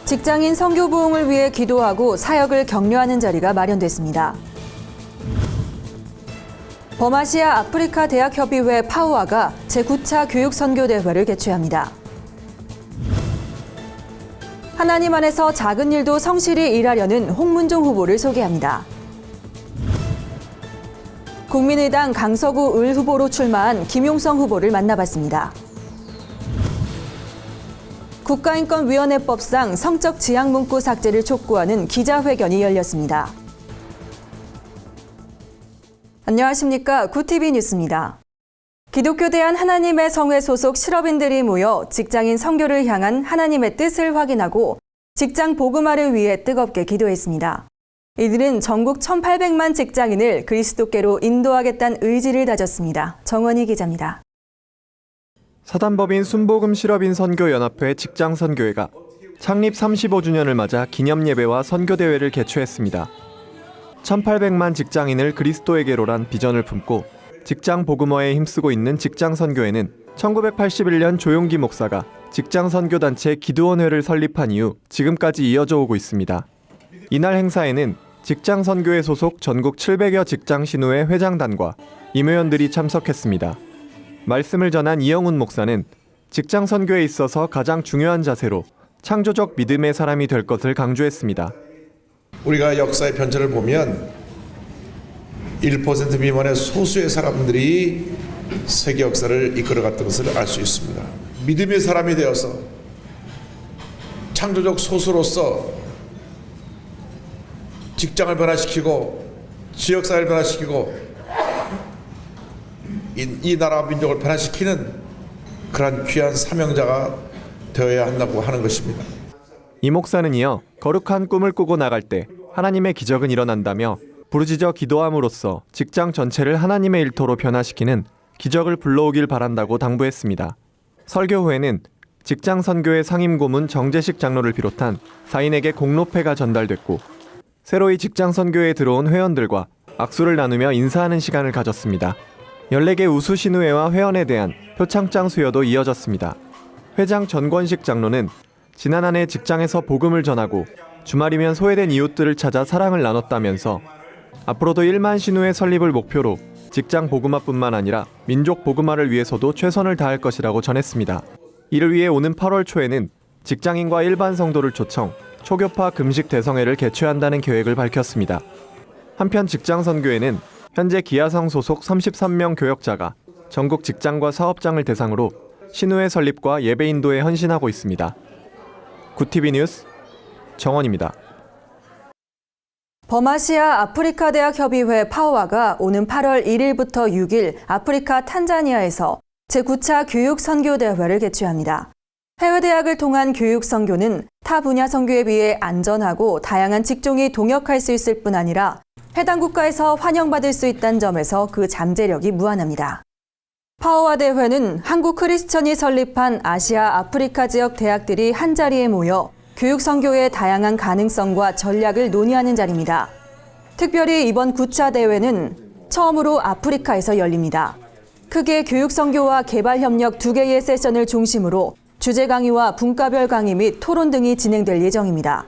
직장인 선교 부흥을 위해 기도하고 사역을 격려하는 자리가 마련됐습니다. 범아시아 아프리카 대학협의회 파우아가 제9차 교육선교대회를 개최합니다. 하나님 안에서 작은 일도 성실히 일하려는 홍문종 후보를 소개합니다. 국민의당 강서구 을 후보로 출마한 김용성 후보를 만나봤습니다. 국가인권위원회법상 성적 지향 문구 삭제를 촉구하는 기자회견이 열렸습니다. 안녕하십니까. 구TV 뉴스입니다. 기독교 대한 하나님의 성회 소속 실업인들이 모여 직장인 선교를 향한 하나님의 뜻을 확인하고 직장 복음화를 위해 뜨겁게 기도했습니다. 이들은 전국 1,800만 직장인을 그리스도께로 인도하겠다는 의지를 다졌습니다. 정원희 기자입니다. 사단법인 순복음 실업인 선교연합회 직장선교회가 창립 35주년을 맞아 기념예배와 선교대회를 개최했습니다. 1,800만 직장인을 그리스도에게로란 비전을 품고 직장 복음화에 힘쓰고 있는 직장선교회는 1981년 조용기 목사가 직장선교단체 기도원회를 설립한 이후 지금까지 이어져 오고 있습니다. 이날 행사에는 직장선교회 소속 전국 700여 직장신우회 회장단과 임회원들이 참석했습니다. 말씀을 전한 이영훈 목사는 직장선교에 있어서 가장 중요한 자세로 창조적 믿음의 사람이 될 것을 강조했습니다. 우리가 역사의 변천을 보면 1% 미만의 소수의 사람들이 세계 역사를 이끌어갔던 것을 알 수 있습니다. 믿음의 사람이 되어서 창조적 소수로서 직장을 변화시키고 지역사회를 변화시키고 이 나라와 민족을 변화시키는 그러한 귀한 사명자가 되어야 한다고 하는 것입니다. 이 목사는 이어 거룩한 꿈을 꾸고 나갈 때 하나님의 기적은 일어난다며 부르짖어 기도함으로써 직장 전체를 하나님의 일터로 변화시키는 기적을 불러오길 바란다고 당부했습니다. 설교 후에는 직장선교회 상임고문 정재식 장로를 비롯한 사인에게 공로패가 전달됐고 새로이 직장선교회에 들어온 회원들과 악수를 나누며 인사하는 시간을 가졌습니다. 14개 우수 신우회와 회원에 대한 표창장 수여도 이어졌습니다. 회장 전권식 장로는 지난 한 해 직장에서 복음을 전하고 주말이면 소외된 이웃들을 찾아 사랑을 나눴다면서 앞으로도 1만 신우회 설립을 목표로 직장 복음화뿐만 아니라 민족 복음화를 위해서도 최선을 다할 것이라고 전했습니다. 이를 위해 오는 8월 초에는 직장인과 일반 성도를 초청, 초교파 금식 대성회를 개최한다는 계획을 밝혔습니다. 한편 직장선교회는 현재 기아성 소속 33명 교역자가 전국 직장과 사업장을 대상으로 신우회 설립과 예배 인도에 헌신하고 있습니다. 구TV 뉴스 정원입니다. 범아시아 아프리카 대학협의회 파우아가 오는 8월 1일부터 6일 아프리카 탄자니아에서 제9차 교육선교대회를 개최합니다. 해외 대학을 통한 교육 선교는 타 분야 선교에 비해 안전하고 다양한 직종이 동역할 수 있을 뿐 아니라 해당 국가에서 환영받을 수 있다는 점에서 그 잠재력이 무한합니다. 파우아 대회는 한국 크리스천이 설립한 아시아 아프리카 지역 대학들이 한자리에 모여 교육 선교의 다양한 가능성과 전략을 논의하는 자리입니다. 특별히 이번 9차 대회는 처음으로 아프리카에서 열립니다. 크게 교육 선교와 개발 협력 2개의 세션을 중심으로 주제 강의와 분과별 강의 및 토론 등이 진행될 예정입니다.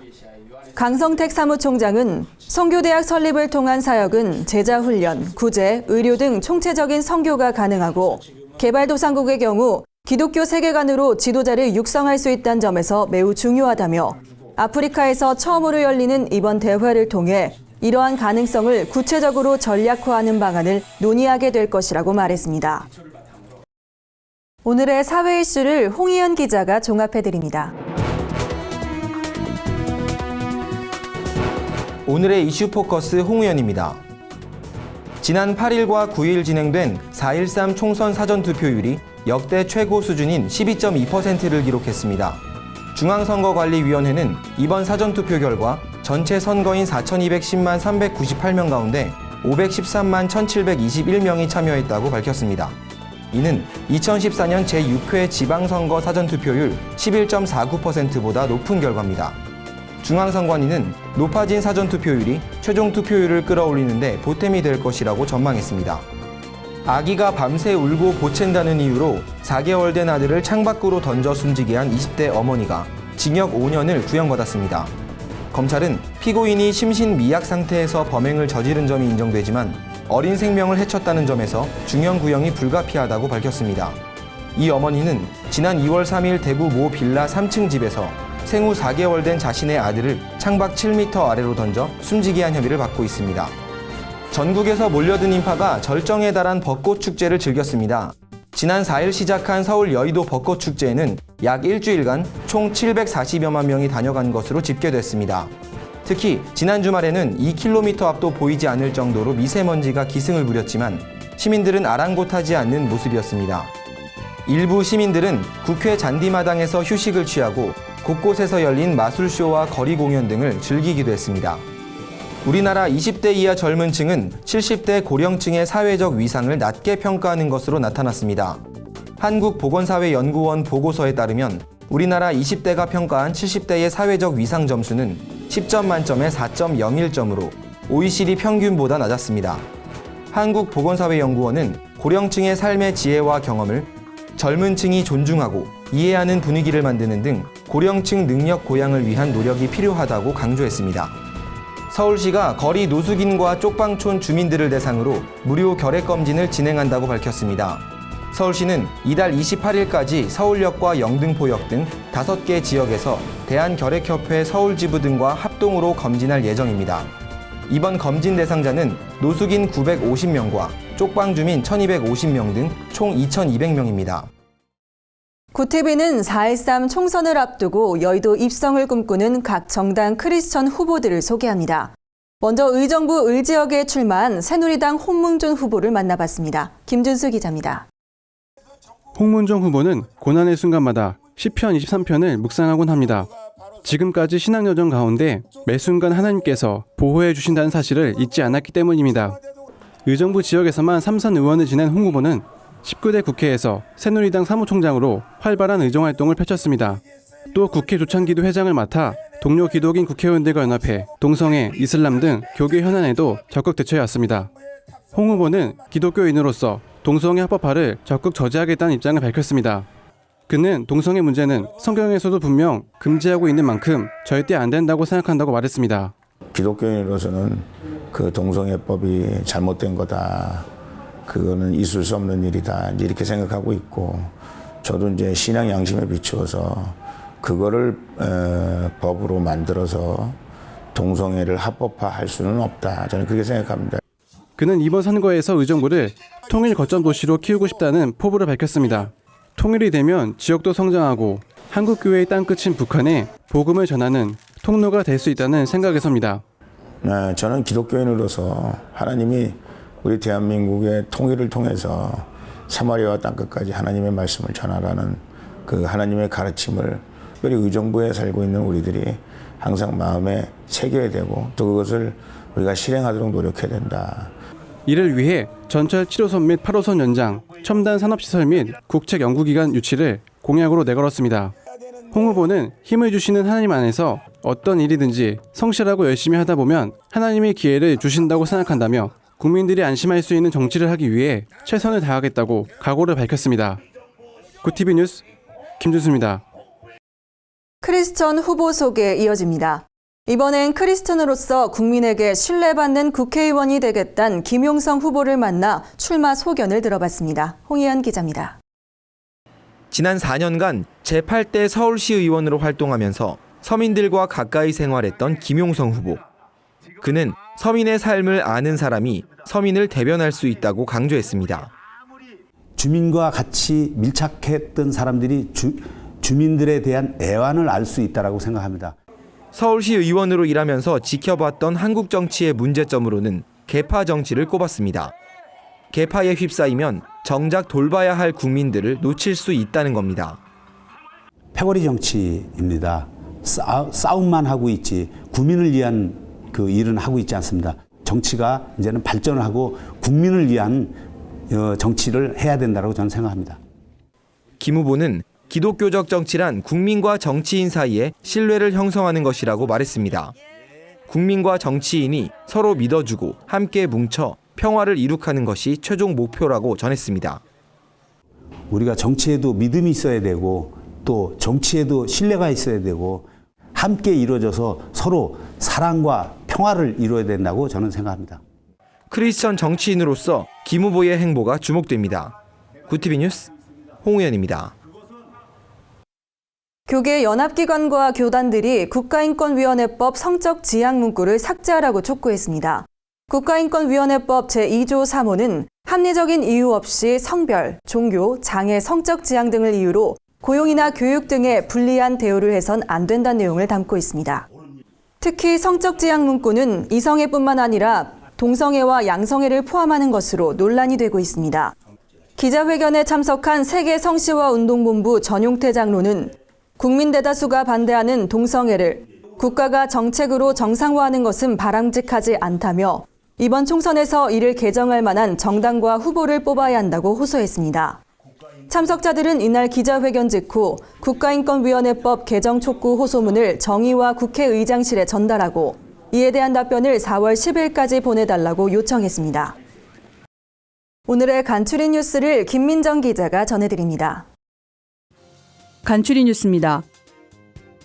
강성택 사무총장은 선교대학 설립을 통한 사역은 제자훈련, 구제, 의료 등 총체적인 선교가 가능하고 개발도상국의 경우 기독교 세계관으로 지도자를 육성할 수 있다는 점에서 매우 중요하다며 아프리카에서 처음으로 열리는 이번 대회를 통해 이러한 가능성을 구체적으로 전략화하는 방안을 논의하게 될 것이라고 말했습니다. 오늘의 사회 이슈를 홍희연 기자가 종합해드립니다. 오늘의 이슈 포커스 홍우연입니다. 지난 8일과 9일 진행된 4.13 총선 사전투표율이 역대 최고 수준인 12.2%를 기록했습니다. 중앙선거관리위원회는 이번 사전투표 결과 전체 선거인 4,210만 398명 가운데 513만 1,721명이 참여했다고 밝혔습니다. 이는 2014년 제6회 지방선거 사전투표율 11.49%보다 높은 결과입니다. 중앙선관위는 높아진 사전투표율이 최종 투표율을 끌어올리는 데 보탬이 될 것이라고 전망했습니다. 아기가 밤새 울고 보챈다는 이유로 4개월 된 아들을 창밖으로 던져 숨지게 한 20대 어머니가 징역 5년을 구형받았습니다. 검찰은 피고인이 심신미약 상태에서 범행을 저지른 점이 인정되지만 어린 생명을 해쳤다는 점에서 중형 구형이 불가피하다고 밝혔습니다. 이 어머니는 지난 2월 3일 대구 모 빌라 3층 집에서 생후 4개월 된 자신의 아들을 창밖 7m 아래로 던져 숨지게 한 혐의를 받고 있습니다. 전국에서 몰려든 인파가 절정에 달한 벚꽃 축제를 즐겼습니다. 지난 4일 시작한 서울 여의도 벚꽃 축제에는 약 일주일간 총 740여만 명이 다녀간 것으로 집계됐습니다. 특히 지난 주말에는 2km 앞도 보이지 않을 정도로 미세먼지가 기승을 부렸지만 시민들은 아랑곳하지 않는 모습이었습니다. 일부 시민들은 국회 잔디마당에서 휴식을 취하고 곳곳에서 열린 마술쇼와 거리 공연 등을 즐기기도 했습니다. 우리나라 20대 이하 젊은 층은 70대 고령층의 사회적 위상을 낮게 평가하는 것으로 나타났습니다. 한국보건사회연구원 보고서에 따르면 우리나라 20대가 평가한 70대의 사회적 위상 점수는 10점 만점에 4.01점으로 OECD 평균보다 낮았습니다. 한국보건사회연구원은 고령층의 삶의 지혜와 경험을 젊은 층이 존중하고 이해하는 분위기를 만드는 등 고령층 능력 고양을 위한 노력이 필요하다고 강조했습니다. 서울시가 거리 노숙인과 쪽방촌 주민들을 대상으로 무료 결핵검진을 진행한다고 밝혔습니다. 서울시는 이달 28일까지 서울역과 영등포역 등 5개 지역에서 대한결핵협회 서울지부 등과 합동으로 검진할 예정입니다. 이번 검진 대상자는 노숙인 950명과 쪽방주민 1250명 등 총 2200명입니다. 고티비는 4.13 총선을 앞두고 여의도 입성을 꿈꾸는 각 정당 크리스천 후보들을 소개합니다. 먼저 의정부 을지역에 출마한 새누리당 홍문종 후보를 만나봤습니다. 김준수 기자입니다. 홍문종 후보는 고난의 순간마다 시편 23편을 묵상하곤 합니다. 지금까지 신앙여정 가운데 매 순간 하나님께서 보호해 주신다는 사실을 잊지 않았기 때문입니다. 의정부 지역에서만 3선 의원을 지낸 홍 후보는 19대 국회에서 새누리당 사무총장으로 활발한 의정활동을 펼쳤습니다. 또 국회 조창기도 회장을 맡아 동료 기독인 국회의원들과 연합해 동성애, 이슬람 등 교계 현안에도 적극 대처해왔습니다. 홍 후보는 기독교인으로서 동성애 합법화를 적극 저지하겠다는 입장을 밝혔습니다. 그는 동성애 문제는 성경에서도 분명 금지하고 있는 만큼 절대 안 된다고 생각한다고 말했습니다. 기독교인으로서는 그 동성애법이 잘못된 거다. 그거는 있을 수 없는 일이다. 이렇게 생각하고 있고, 저도 이제 신앙 양심에 비추어서 그거를 법으로 만들어서 동성애를 합법화할 수는 없다. 저는 그렇게 생각합니다. 그는 이번 선거에서 의정부를 통일 거점 도시로 키우고 싶다는 포부를 밝혔습니다. 통일이 되면 지역도 성장하고 한국교회의 땅끝인 북한에 복음을 전하는 통로가 될 수 있다는 생각에서입니다. 저는 기독교인으로서 하나님이 우리 대한민국의 통일을 통해서 사마리아와 땅끝까지 하나님의 말씀을 전하라는 그 하나님의 가르침을 특별히 의정부에 살고 있는 우리들이 항상 마음에 새겨야 되고 또 그것을 우리가 실행하도록 노력해야 된다. 이를 위해 전철 7호선 및 8호선 연장, 첨단 산업시설 및 국책 연구기관 유치를 공약으로 내걸었습니다. 홍 후보는 힘을 주시는 하나님 안에서 어떤 일이든지 성실하고 열심히 하다 보면 하나님이 기회를 주신다고 생각한다며 국민들이 안심할 수 있는 정치를 하기 위해 최선을 다하겠다고 각오를 밝혔습니다. 고티비 뉴스 김준수입니다. 크리스천 후보 소개 이어집니다. 이번엔 크리스천으로서 국민에게 신뢰받는 국회의원이 되겠다는 김용성 후보를 만나 출마 소견을 들어봤습니다. 홍희연 기자입니다. 지난 4년간 제8대 서울시 의원으로 활동하면서 서민들과 가까이 생활했던 김용성 후보. 그는 서민의 삶을 아는 사람이 서민을 대변할 수 있다고 강조했습니다. 주민과 같이 밀착했던 사람들이 주민들에 대한 애환을 알 수 있다고 생각합니다. 서울시 의원으로 일하면서 지켜봤던 한국 정치의 문제점으로는 계파 정치를 꼽았습니다. 계파에 휩싸이면 정작 돌봐야 할 국민들을 놓칠 수 있다는 겁니다. 패거리 정치입니다. 싸움만 하고 있지 국민을 위한 그 일은 하고 있지 않습니다. 정치가 이제는 발전을 하고 국민을 위한 정치를 해야 된다고 저는 생각합니다. 김 후보는 기독교적 정치란 국민과 정치인 사이에 신뢰를 형성하는 것이라고 말했습니다. 국민과 정치인이 서로 믿어주고 함께 뭉쳐 평화를 이룩하는 것이 최종 목표라고 전했습니다. 우리가 정치에도 믿음이 있어야 되고 또 정치에도 신뢰가 있어야 되고 함께 이루어져서 서로 사랑과 평화를 이루어야 된다고 저는 생각합니다. 크리스천 정치인으로서 김 후보의 행보가 주목됩니다. 구티비 뉴스 홍우연입니다. 교계 연합기관과 교단들이 국가인권위원회법 성적 지향 문구를 삭제하라고 촉구했습니다. 국가인권위원회법 제2조 3호는 합리적인 이유 없이 성별, 종교, 장애, 성적 지향 등을 이유로 고용이나 교육 등에 불리한 대우를 해선 안 된다는 내용을 담고 있습니다. 특히 성적 지향 문구는 이성애뿐만 아니라 동성애와 양성애를 포함하는 것으로 논란이 되고 있습니다. 기자회견에 참석한 세계성시화운동본부 전용태 장로는 국민 대다수가 반대하는 동성애를 국가가 정책으로 정상화하는 것은 바람직하지 않다며 이번 총선에서 이를 개정할 만한 정당과 후보를 뽑아야 한다고 호소했습니다. 참석자들은 이날 기자회견 직후 국가인권위원회법 개정 촉구 호소문을 정의와 국회의장실에 전달하고 이에 대한 답변을 4월 10일까지 보내달라고 요청했습니다. 오늘의 간추린 뉴스를 김민정 기자가 전해드립니다. 간추린 뉴스입니다.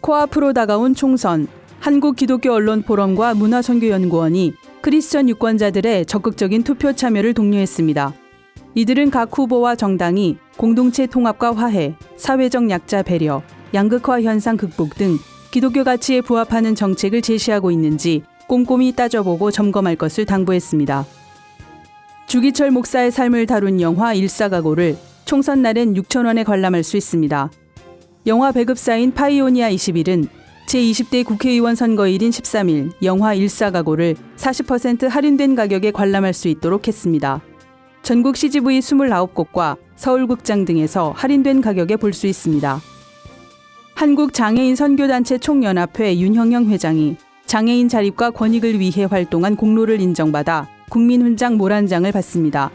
코앞으로 다가온 총선, 한국기독교언론포럼과 문화선교연구원이 크리스천 유권자들의 적극적인 투표 참여를 독려했습니다. 이들은 각 후보와 정당이 공동체 통합과 화해, 사회적 약자 배려, 양극화 현상 극복 등 기독교 가치에 부합하는 정책을 제시하고 있는지 꼼꼼히 따져보고 점검할 것을 당부했습니다. 주기철 목사의 삶을 다룬 영화 일사각오를 총선 날엔 6,000원에 관람할 수 있습니다. 영화 배급사인 파이오니아 21은 제20대 국회의원 선거일인 13일 영화 일사각오를 40% 할인된 가격에 관람할 수 있도록 했습니다. 전국 CGV 29곳과 서울극장 등에서 할인된 가격에 볼 수 있습니다. 한국장애인 선교단체 총연합회 윤형영 회장이 장애인 자립과 권익을 위해 활동한 공로를 인정받아 국민훈장 모란장을 받습니다.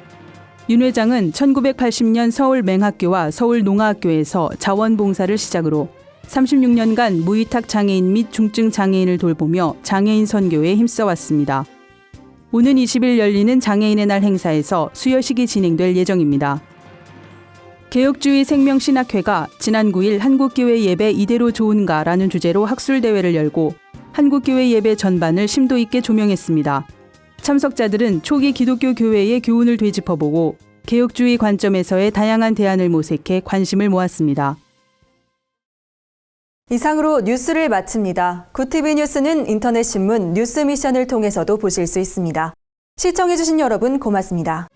윤 회장은 1980년 서울 맹학교와 서울 농아학교에서 자원봉사를 시작으로 36년간 무위탁 장애인 및 중증 장애인을 돌보며 장애인 선교에 힘써왔습니다. 오는 20일 열리는 장애인의 날 행사에서 수여식이 진행될 예정입니다. 개혁주의 생명신학회가 지난 9일 한국교회 예배 이대로 좋은가라는 주제로 학술대회를 열고 한국교회 예배 전반을 심도 있게 조명했습니다. 참석자들은 초기 기독교 교회의 교훈을 되짚어보고 개혁주의 관점에서의 다양한 대안을 모색해 관심을 모았습니다. 이상으로 뉴스를 마칩니다. 구티비 뉴스는 인터넷 신문 뉴스미션을 통해서도 보실 수 있습니다. 시청해주신 여러분 고맙습니다.